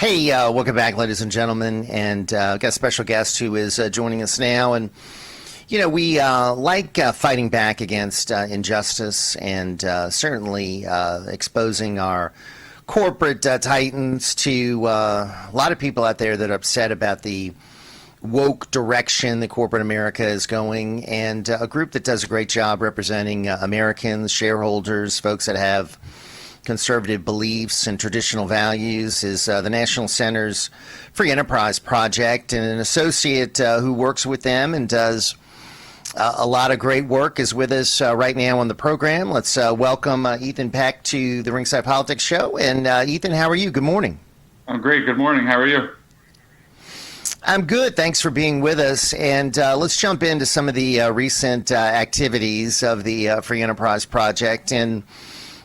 Hey, welcome back, ladies and gentlemen, and got a special guest who is joining us now. And we like fighting back against injustice and certainly exposing our corporate titans to a lot of people out there that are upset about the woke direction that corporate America is going, and a group that does a great job representing Americans, shareholders, folks that have conservative beliefs and traditional values is the National Center's Free Enterprise Project, and an associate who works with them and does a lot of great work is with us right now on the program. Let's welcome Ethan Peck to the Ringside Politics Show. And Ethan, how are you? Good morning. I'm great. Good morning. How are you? I'm good. Thanks for being with us. And let's jump into some of the recent activities of the Free Enterprise Project. And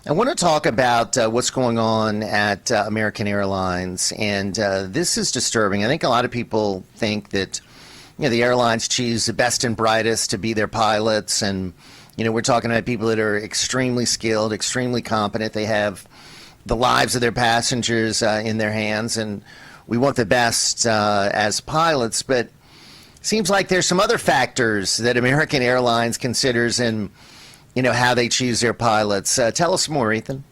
I want to talk about what's going on at American Airlines. And this is disturbing. I think a lot of people think that the airlines choose the best and brightest to be their pilots. And, we're talking about people that are extremely skilled, extremely competent. They have the lives of their passengers in their hands. And we want the best as pilots. But it seems like there's some other factors that American Airlines considers in how they choose their pilots. Tell us more, Ethan.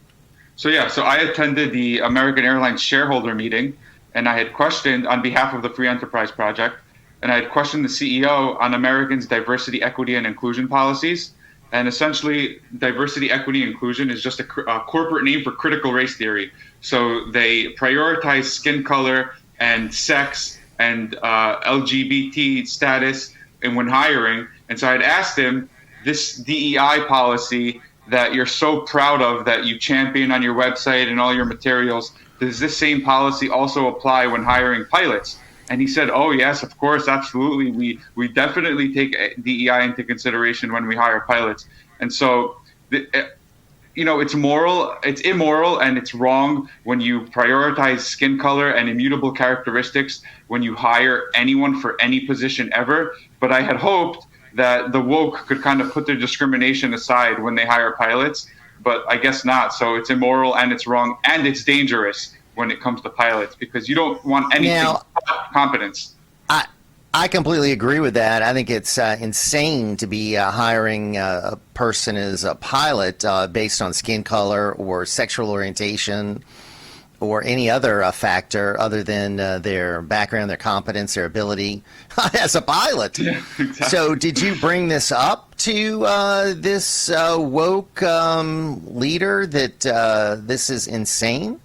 So I attended the American Airlines shareholder meeting, and I had questioned on behalf of the Free Enterprise Project, and I had questioned the CEO on Americans' diversity, equity, and inclusion policies. And essentially, diversity, equity, and inclusion is just a corporate name for critical race theory. So they prioritize skin color and sex and LGBT status and when hiring. And so I had asked him, this DEI policy that you're so proud of, that you champion on your website and all your materials, does this same policy also apply when hiring pilots? And he said, oh, yes, of course, absolutely. We definitely take DEI into consideration when we hire pilots. And so, it's immoral, and it's wrong when you prioritize skin color and immutable characteristics when you hire anyone for any position ever. But I had hoped that the woke could kind of put their discrimination aside when they hire pilots, but I guess not. So it's immoral, and it's wrong, and it's dangerous when it comes to pilots, because you don't want anything but competence. I completely agree with that. I think it's insane to be hiring a person as a pilot based on skin color or sexual orientation or any other factor other than their background, their competence, their ability as a pilot. Yeah, exactly. So did you bring this up to this woke leader that this is insane?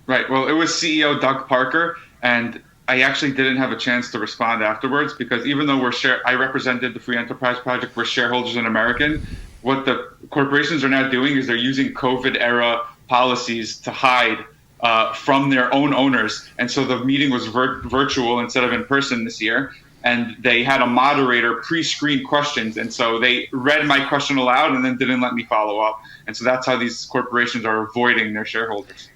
Right. Well, it was CEO Doug Parker, and I actually didn't have a chance to respond afterwards, because even though I represented the Free Enterprise Project, we're shareholders in American, what the corporations are now doing is they're using COVID-era policies to hide from their own owners. And so the meeting was virtual instead of in person this year. And they had a moderator pre-screen questions. And so they read my question aloud and then didn't let me follow up. And so that's how these corporations are avoiding their shareholders.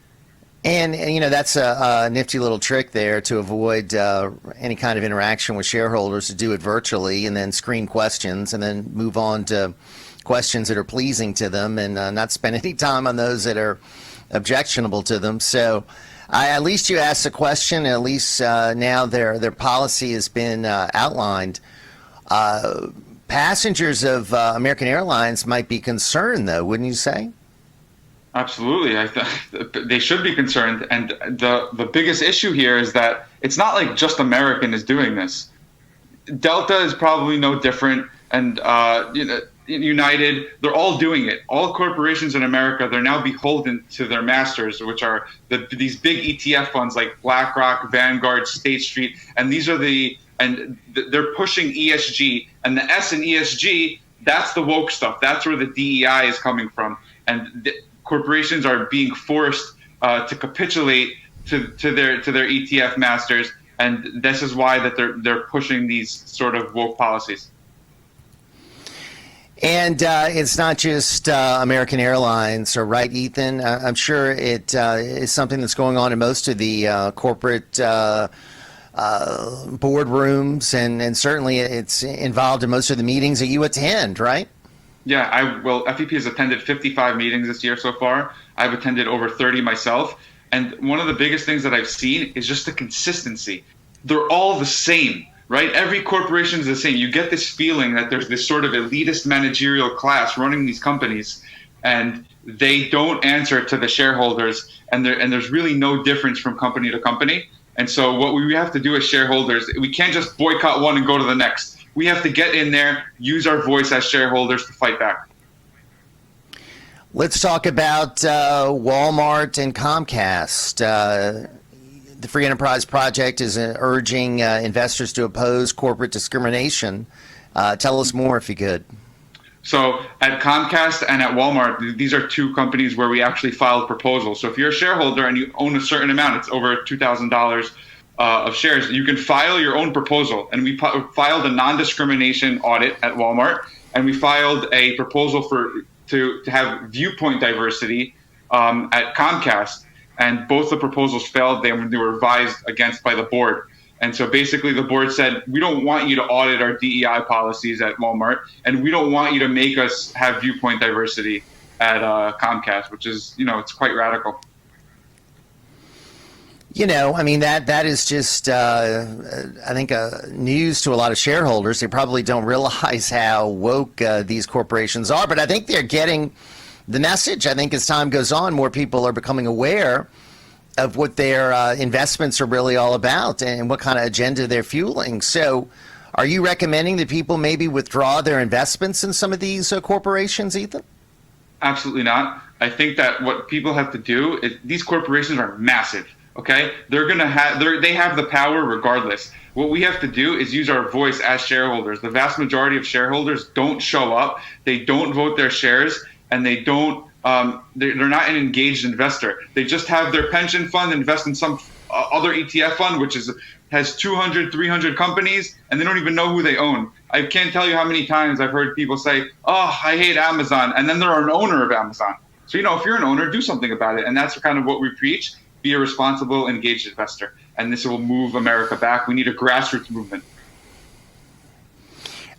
And that's a nifty little trick there to avoid any kind of interaction with shareholders, to do it virtually and then screen questions and then move on to questions that are pleasing to them, and not spend any time on those that are objectionable to them. So at least you asked a question, and at least now their policy has been outlined. Passengers of American Airlines might be concerned, though, wouldn't you say? Absolutely. They should be concerned. And the biggest issue here is that it's not like just American is doing this. Delta is probably no different. And United, they're all doing it. All corporations in America, they're now beholden to their masters, which are these big ETF funds like BlackRock, Vanguard, State Street. And they're pushing ESG. And the S in ESG, that's the woke stuff. That's where the DEI is coming from. And corporations are being forced to capitulate to their ETF masters, and this is why that they're pushing these sort of woke policies. And it's not just American Airlines, right, Ethan? I'm sure it is something that's going on in most of the corporate boardrooms, and certainly it's involved in most of the meetings that you attend, right? Yeah, FEP has attended 55 meetings this year so far. I've attended over 30 myself. And one of the biggest things that I've seen is just the consistency. They're all the same, right? Every corporation is the same. You get this feeling that there's this sort of elitist managerial class running these companies, and they don't answer to the shareholders, and there's really no difference from company to company. And so what we have to do as shareholders, we can't just boycott one and go to the next. We have to get in there, use our voice as shareholders to fight back. Let's talk about Walmart and Comcast. The Free Enterprise Project is urging investors to oppose corporate discrimination. Tell us more if you could. So at Comcast and at Walmart, these are two companies where we actually filed proposals. So if you're a shareholder and you own a certain amount, it's over $2,000 of shares, you can file your own proposal. And we filed a non-discrimination audit at Walmart, and we filed a proposal to have viewpoint diversity at Comcast. And both the proposals failed. They were revised against by the board. And so basically the board said, we don't want you to audit our DEI policies at Walmart, and we don't want you to make us have viewpoint diversity at Comcast, which is, it's quite radical. I mean, that is just, I think, news to a lot of shareholders. They probably don't realize how woke these corporations are, but I think they're getting the message. I think as time goes on, more people are becoming aware of what their investments are really all about and what kind of agenda they're fueling. So are you recommending that people maybe withdraw their investments in some of these corporations, Ethan? Absolutely not. I think that what people have to do is, these corporations are massive. Okay, they have the power regardless. What we have to do is use our voice as shareholders. The vast majority of shareholders don't show up. They don't vote their shares, and they don't. They're not an engaged investor. They just have their pension fund invest in some other ETF fund, which has 200, 300 companies, and they don't even know who they own. I can't tell you how many times I've heard people say, "Oh, I hate Amazon," and then they're an owner of Amazon. So if you're an owner, do something about it, and that's kind of what we preach. Be a responsible, engaged investor, and this will move America back. We need a grassroots movement.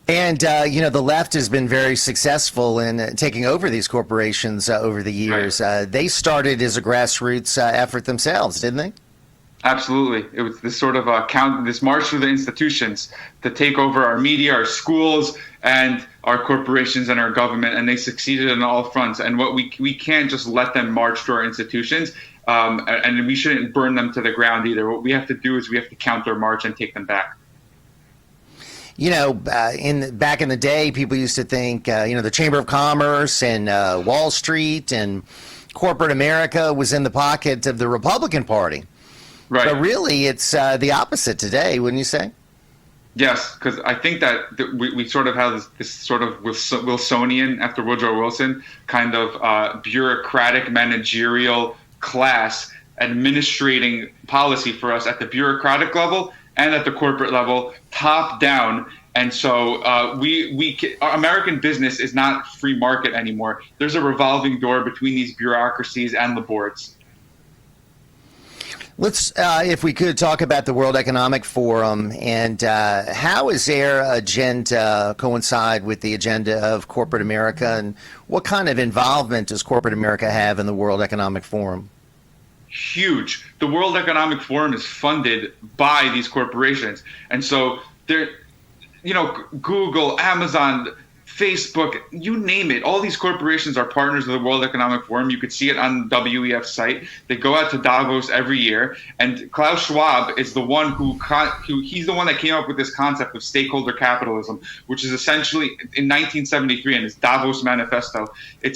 And, the left has been very successful in taking over these corporations over the years. Right. They started as a grassroots effort themselves, didn't they? Absolutely. It was this sort of this march through the institutions to take over our media, our schools, and our corporations and our government, and they succeeded on all fronts. And what we can't just let them march through our institutions. And we shouldn't burn them to the ground either. What we have to do is we have to countermarch and take them back. Back in the day, people used to think, the Chamber of Commerce and Wall Street and corporate America was in the pocket of the Republican Party. Right. But really, it's the opposite today, wouldn't you say? Yes, because I think that we sort of have this sort of Wilsonian, after Woodrow Wilson, kind of bureaucratic managerial class administrating policy for us at the bureaucratic level and at the corporate level, top down. And so our American business is not free market anymore. There's a revolving door between these bureaucracies and the boards. Let's, if we could, talk about the World Economic Forum and how is their agenda coincide with the agenda of corporate America, and what kind of involvement does corporate America have in the World Economic Forum? Huge. The World Economic Forum is funded by these corporations. And so they're, Google, Amazon, Facebook, you name it. All these corporations are partners of the World Economic Forum. You could see it on the WEF site. They go out to Davos every year. And Klaus Schwab is the one he's the one that came up with this concept of stakeholder capitalism, which is essentially in 1973 in his Davos Manifesto,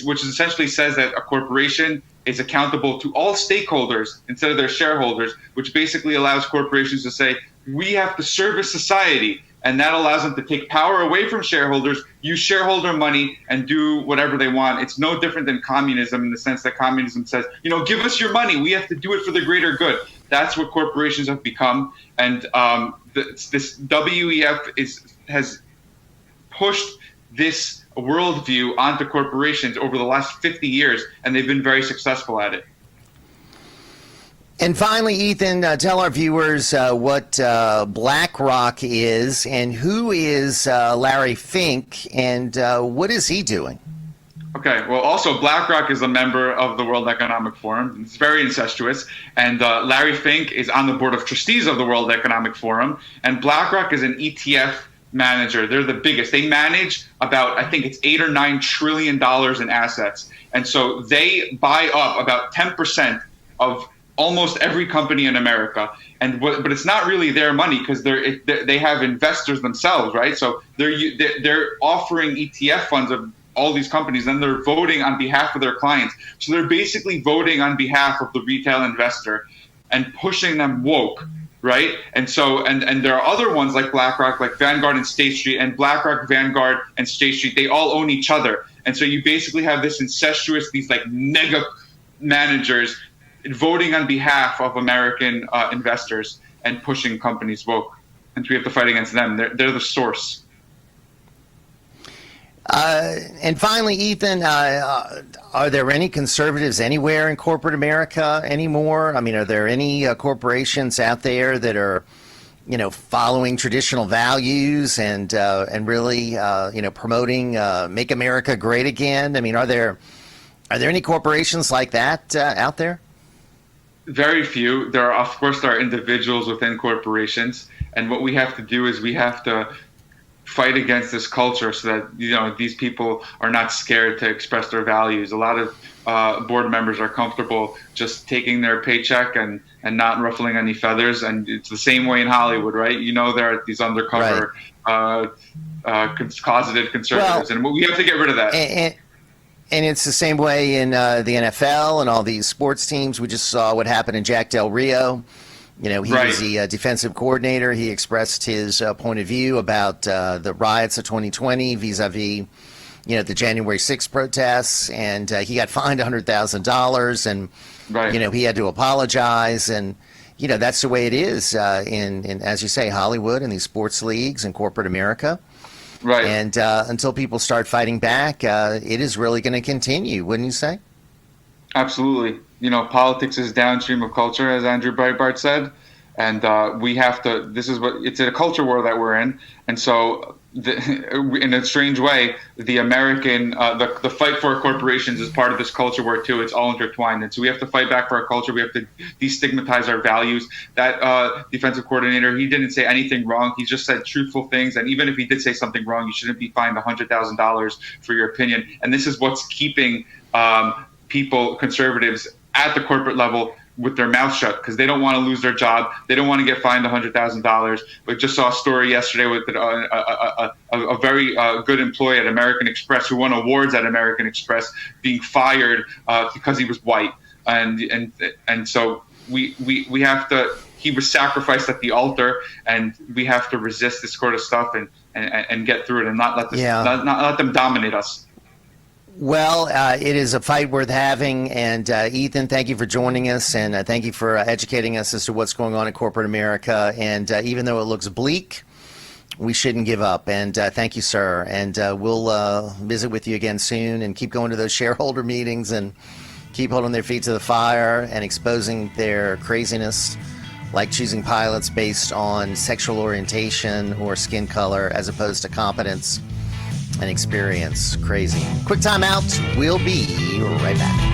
which essentially says that a corporation is accountable to all stakeholders instead of their shareholders, which basically allows corporations to say, we have to service society. And that allows them to take power away from shareholders, use shareholder money, and do whatever they want. It's no different than communism in the sense that communism says, give us your money. We have to do it for the greater good. That's what corporations have become. And this WEF has pushed this worldview onto corporations over the last 50 years, and they've been very successful at it. And finally, Ethan, tell our viewers what BlackRock is and who is Larry Fink and what is he doing? Okay. Well, also BlackRock is a member of the World Economic Forum. It's very incestuous. And Larry Fink is on the board of trustees of the World Economic Forum. And BlackRock is an ETF manager. They're the biggest. They manage about, I think it's $8 or $9 trillion in assets. And so they buy up about 10% of almost every company in America. But it's not really their money because they have investors themselves, right? So they're offering ETF funds of all these companies, and they're voting on behalf of their clients. So they're basically voting on behalf of the retail investor and pushing them woke, right? And so and there are other ones like BlackRock, like Vanguard and State Street, and BlackRock, Vanguard, and State Street. They all own each other, and so you basically have this incestuous, these like mega managers voting on behalf of American investors and pushing companies woke. And so we have to fight against them. They're the source. And finally, Ethan, are there any conservatives anywhere in corporate America anymore? I mean, are there any corporations out there that are, following traditional values and really, promoting "Make America Great Again"? I mean, are there any corporations like that out there? Very few. There are individuals within corporations, and what we have to do is we have to fight against this culture so that these people are not scared to express their values. A lot of board members are comfortable just taking their paycheck and not ruffling any feathers. And it's the same way in Hollywood, right? There are these undercover closeted conservatives, and we have to get rid of that. And it's the same way in the NFL and all these sports teams. We just saw what happened in Jack Del Rio. He was the defensive coordinator. He expressed his point of view about the riots of 2020 vis-a-vis, the January 6th protests, and he got fined $100,000, and he had to apologize, and that's the way it is in as you say, Hollywood and these sports leagues and corporate America. Right. And until people start fighting back, it is really going to continue, wouldn't you say? Absolutely. Politics is downstream of culture, as Andrew Breitbart said, and we have to. It's a culture war that we're in, and so in a strange way, the American the fight for corporations is part of this culture war too. It's all intertwined, and so we have to fight back for our culture. We have to destigmatize our values. That defensive coordinator, he didn't say anything wrong. He just said truthful things, and even if he did say something wrong, you shouldn't be fined $100,000 for your opinion. And this is what's keeping people, conservatives at the corporate level, with their mouth shut because they don't want to lose their job. They don't want to get fined $100,000. We just saw a story yesterday with a very good employee at American Express who won awards at American Express being fired because he was white. And so we have to. He was sacrificed at the altar, and we have to resist this sort of stuff and get through it and not let not let them dominate us. Well, it is a fight worth having, and Ethan, thank you for joining us, and thank you for educating us as to what's going on in corporate America. And even though it looks bleak, we shouldn't give up. And thank you, sir. And we'll visit with you again soon, and keep going to those shareholder meetings, and keep holding their feet to the fire and exposing their craziness, like choosing pilots based on sexual orientation or skin color as opposed to competence and experience. Crazy. Quick time out. We'll be right back.